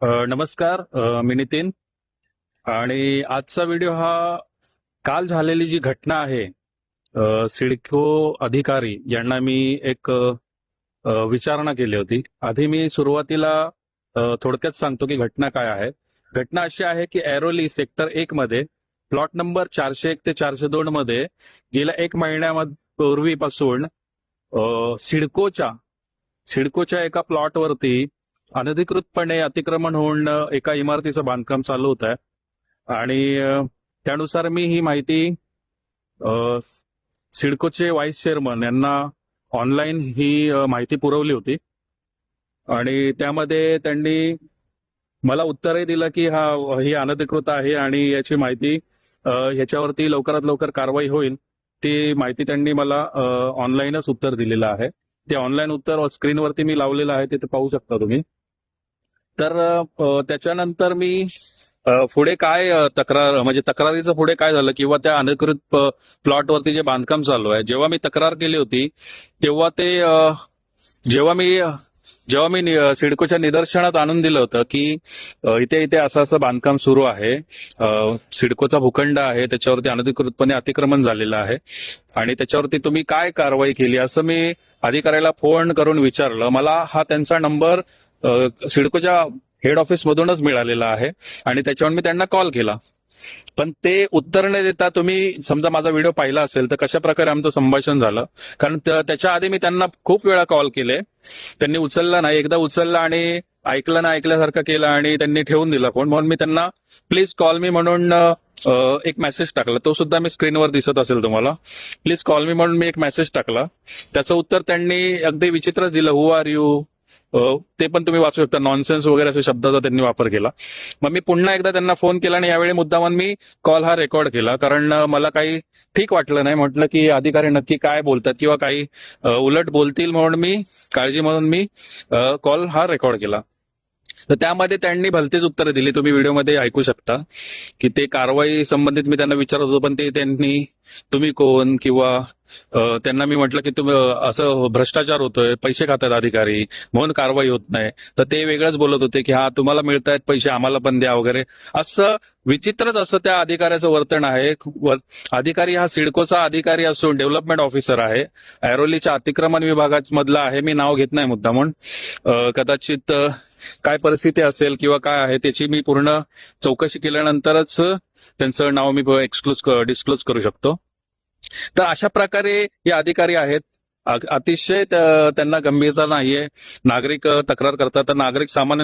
नमस्कार. मी नितीन. आणि आजचा व्हिडिओ हा काल झालेली जी घटना आहे, सिडको अधिकारी यांना मी एक विचारणा केली होती. आधी मी सुरुवातीला थोडक्यात सांगतो की घटना काय आहे. घटना अशी आहे की ऐरोली सेक्टर 1 मध्ये प्लॉट नंबर 401 ते 402 मध्ये गेल्या 1 महिन्यापूर्वीपासून सिडकोच्या सिडकोच्या एका प्लॉटवरती अनधिकृतपणे अतिक्रमण होऊन एका इमारतीचं बांधकाम चालू होत आहे. आणि त्यानुसार मी ही माहिती अ, सिडकोचे व्हाईस चेअरमन यांना ऑनलाईन ही माहिती पुरवली होती. आणि त्यामध्ये त्यांनी मला उत्तरही दिलं की ही अनधिकृत आहे आणि याची माहिती ह्याच्यावरती लवकरात लवकर कारवाई होईल. ती माहिती त्यांनी मला ऑनलाईनच उत्तर दिलेलं आहे. ते ऑनलाईन उत्तर स्क्रीनवरती मी लावलेलं आहे, ते पाहू शकता तुम्ही. तर त्याच्यानंतर मी पुढे काय तक्रार म्हणजे तक्रारीचं पुढे काय झालं किंवा त्या अनधिकृत प्लॉटवरती जे बांधकाम चालू आहे, जेव्हा मी तक्रार केली होती तेव्हा जेव्हा मी जेव्हा मी सिडकोच्या निदर्शनात आणून दिलं होतं की इथे इथे असं असं बांधकाम सुरू आहे, सिडकोचा भूखंड आहे, त्याच्यावरती अनधिकृतपणे अतिक्रमण झालेलं आहे आणि त्याच्यावरती तुम्ही काय कारवाई केली असं मी अधिकाऱ्याला फोन करून विचारलं. मला हा त्यांचा नंबर सिडकोच्या हेड ऑफिस मधूनच मिळालेला आहे आणि त्याच्यावर मी त्यांना कॉल केला. पण ते उत्तर न देता, तुम्ही समजा माझा व्हिडिओ पाहिला असेल तर कशा प्रकारे आमचं संभाषण झालं. कारण त्याच्या आधी मी त्यांना खूप वेळा कॉल केले, त्यांनी उचलला नाही. एकदा उचलला आणि ऐकलं ना ऐकल्यासारखं केलं आणि त्यांनी ठेवून दिला फोन. म्हणून मी त्यांना प्लीज कॉल मी म्हणून एक मेसेज टाकला. तो सुद्धा मी स्क्रीनवर दिसत असेल तुम्हाला. प्लीज कॉल मी म्हणून मी एक मेसेज टाकला. त्याचं उत्तर त्यांनी अगदी विचित्रच दिलं, हु आर यू. ते पण तुम्ही वाचू शकता. नॉनसेन्स वगैरे अशा शब्दाचा त्यांनी वापर केला. मग मी पुन्हा एकदा त्यांना फोन केला आणि यावेळी मुद्दामून मी कॉल हा रेकॉर्ड केला, कारण मला काही ठीक वाटलं नाही. म्हटलं की अधिकारी नक्की काय बोलतात किंवा काही उलट बोलतील म्हणून मी काळजी म्हणून मी कॉल हा रेकॉर्ड केला. तर त्यामध्ये त्यांनी भलतीच उत्तरं दिली, तुम्ही व्हिडिओमध्ये ऐकू शकता. की ते कारवाई संबंधित मी त्यांना विचारत होतो, पण त्यांनी तुम्ही कोण किंवा त्यांना मी म्हटलं की तुम्ही असं भ्रष्टाचार होतोय, पैसे खातात अधिकारी म्हणून कारवाई होत नाही. तर ते वेगळंच बोलत होते की हा तुम्हाला मिळतायत पैसे, आम्हाला पण द्या वगैरे. असं विचित्रच असं त्या अधिकाऱ्याचं वर्तन आहे. अधिकारी हा सिडकोचा अधिकारी असून डेव्हलपमेंट ऑफिसर आहे, ऐरोलीच्या अतिक्रमण विभागामधला आहे. मी नाव घेत नाही मुद्दामून. कदाचित काय परिस्थिती असेल किंवा काय आहे त्याची मी पूर्ण चौकशी केल्यानंतरच त्यांचं नाव मी डिस्क्लोज करू शकतो. तर अशा प्रकारे हे अधिकारी आहेत. अतिशय त्यांना गंभीरता नाहीये. नागरिक तक्रार करतात तर नागरिक सामान्य